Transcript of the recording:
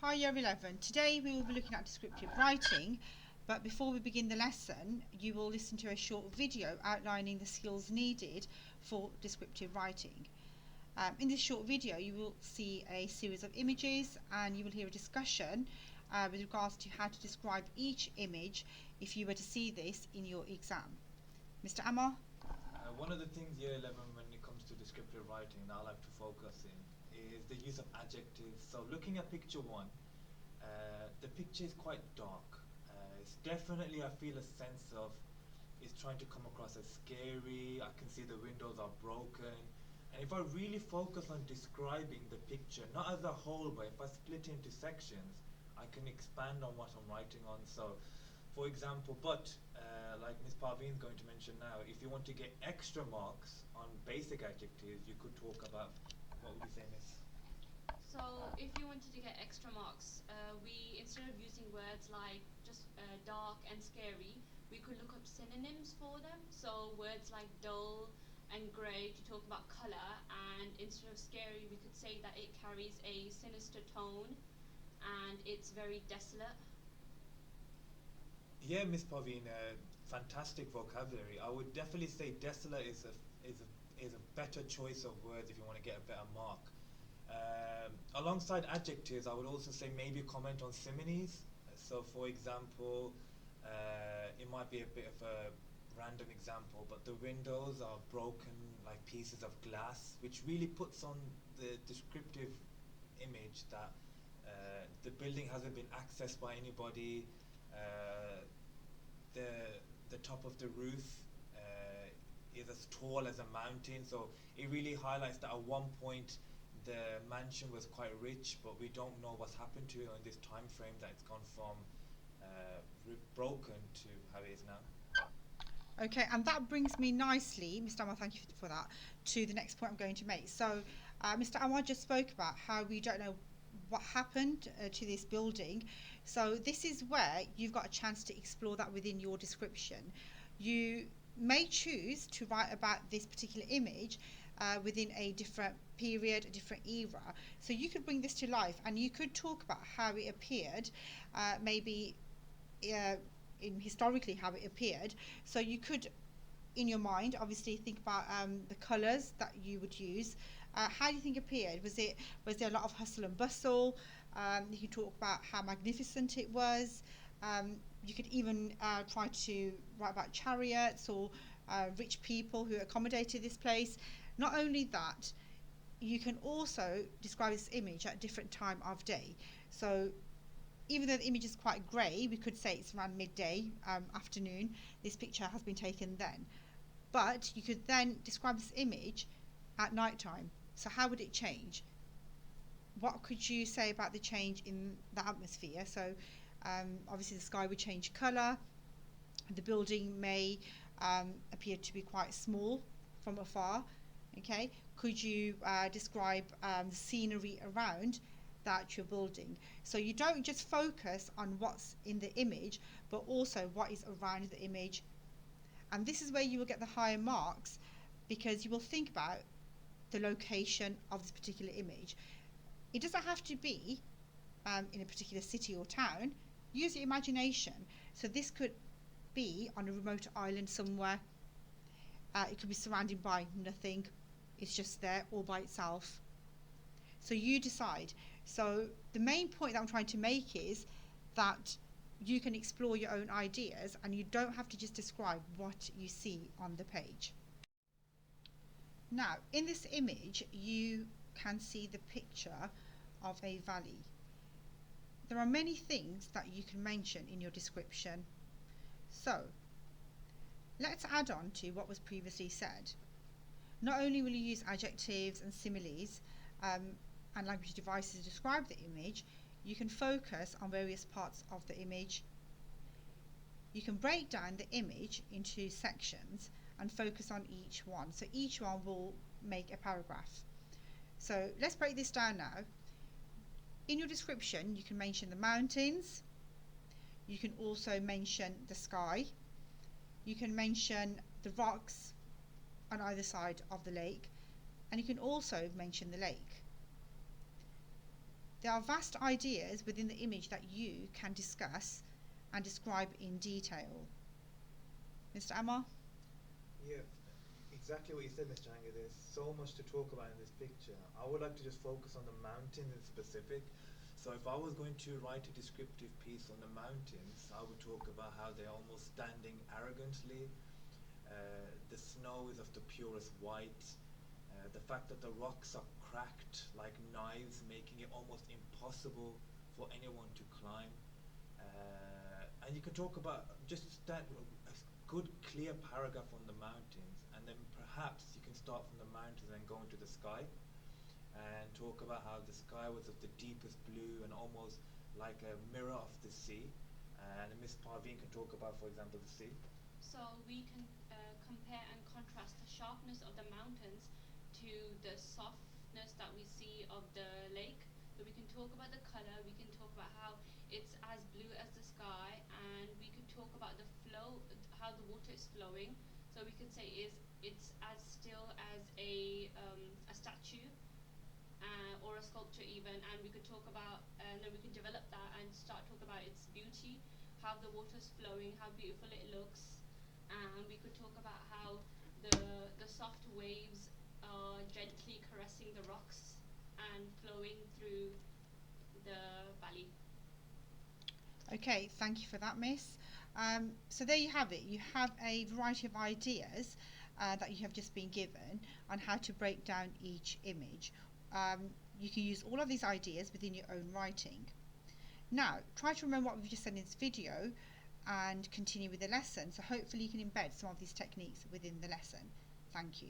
Hi Year 11. Today we will be looking at descriptive writing, but before we begin the lesson you will listen to a short video outlining the skills needed for descriptive writing. In this short video you will see a series of images and you will hear a discussion with regards to how to describe each image if you were to see this in your exam. Mr. Amar? One of the things year 11 when it comes to descriptive writing that I like to focus in is the use of adjectives. So looking at picture one, the picture is quite dark. It's definitely, I feel a sense of it's trying to come across as scary. I can see the windows are broken. And if I really focus on describing the picture, not as a whole, but if I split into sections, I can expand on what I'm writing on. So for example, like Ms. Parveen is going to mention now, if you want to get extra marks on basic adjectives, you could talk about, what would you say, Miss? So if you wanted to get extra marks, we instead of using words like just dark and scary, we could look up synonyms for them. So words like dull and grey to talk about colour, and instead of scary, we could say that it carries a sinister tone and it's very desolate. Yeah, Miss Parveen, fantastic vocabulary. I would definitely say desolate is a better choice of words if you want to get a better mark. Alongside adjectives, I would also say maybe comment on similes. So, for example, it might be a bit of a random example, but the windows are broken like pieces of glass, which really puts on the descriptive image that the building hasn't been accessed by anybody. Uh, the top of the roof is as tall as a mountain, so it really highlights that at one point the mansion was quite rich, but we don't know what's happened to it in this time frame that it's gone from broken to how it is now. Okay, and that brings me nicely, Mr. Amar, thank you for that, to the next point I'm going to make. So, Mr. Amar just spoke about how we don't know what happened to this building. So this is where you've got a chance to explore that within your description. You may choose to write about this particular image within a different period, a different era. So you could bring this to life and you could talk about how it appeared, maybe in historically how it appeared. So you could, in your mind, obviously think about the colours that you would use. How do you think it appeared? Was there a lot of hustle and bustle? You could talk about how magnificent it was. You could even try to write about chariots or rich people who accommodated this place. Not only that, you can also describe this image at a different time of day. So even though the image is quite grey, we could say it's around midday, afternoon. This picture has been taken then. But you could then describe this image at night time. So how would it change? What could you say about the change in the atmosphere? So obviously the sky would change colour. The building may appear to be quite small from afar. Okay, could you describe the scenery around that you're building? So you don't just focus on what's in the image, but also what is around the image. And this is where you will get the higher marks, because you will think about the location of this particular image. It doesn't have to be in a particular city or town. Use your imagination. So this could be on a remote island somewhere. It could be surrounded by nothing. It's just there all by itself. So you decide. So the main point that I'm trying to make is that you can explore your own ideas and you don't have to just describe what you see on the page. Now, in this image, you can see the picture of a valley. There are many things that you can mention in your description. So, let's add on to what was previously said. Not only will you use adjectives and similes and language devices to describe the image, you can focus on various parts of the image. You can break down the image into sections and focus on each one. So each one will make a paragraph. So let's break this down now. In your description, you can mention the mountains. You can also mention the sky. You can mention the rocks on either side of the lake. And you can also mention the lake. There are vast ideas within the image that you can discuss and describe in detail. Mr. Amar? Yeah, exactly what you said, Mr. Hanger. There's so much to talk about in this picture. I would like to just focus on the mountains in specific. So if I was going to write a descriptive piece on the mountains, I would talk about how they're almost standing arrogantly. The snow is of the purest white. The fact that the rocks are cracked like knives, making it almost impossible for anyone to climb. And you can talk about just that a good clear paragraph on the mountains, and then perhaps you can start from the mountains and go into the sky and talk about how the sky was of the deepest blue and almost like a mirror of the sea. And Miss Parveen can talk about, for example, the sea. So we can compare and contrast the sharpness of the mountains to the softness that we see of the lake. So we can talk about the color, we can talk about how it's as blue as the sky, and we could talk about the flow, how the water is flowing. So we could say it's as still as a statue or a sculpture even, and we could talk about, and then we could develop that and start talking about its beauty, how the water's flowing, how beautiful it looks, and we could talk about how the the soft waves are gently caressing the rocks and flowing through the valley. Okay, thank you for that, Miss. So there you have it. You have a variety of ideas that you have just been given on how to break down each image. You can use all of these ideas within your own writing. Now, try to remember what we've just said in this video and continue with the lesson. So hopefully you can embed some of these techniques within the lesson. Thank you.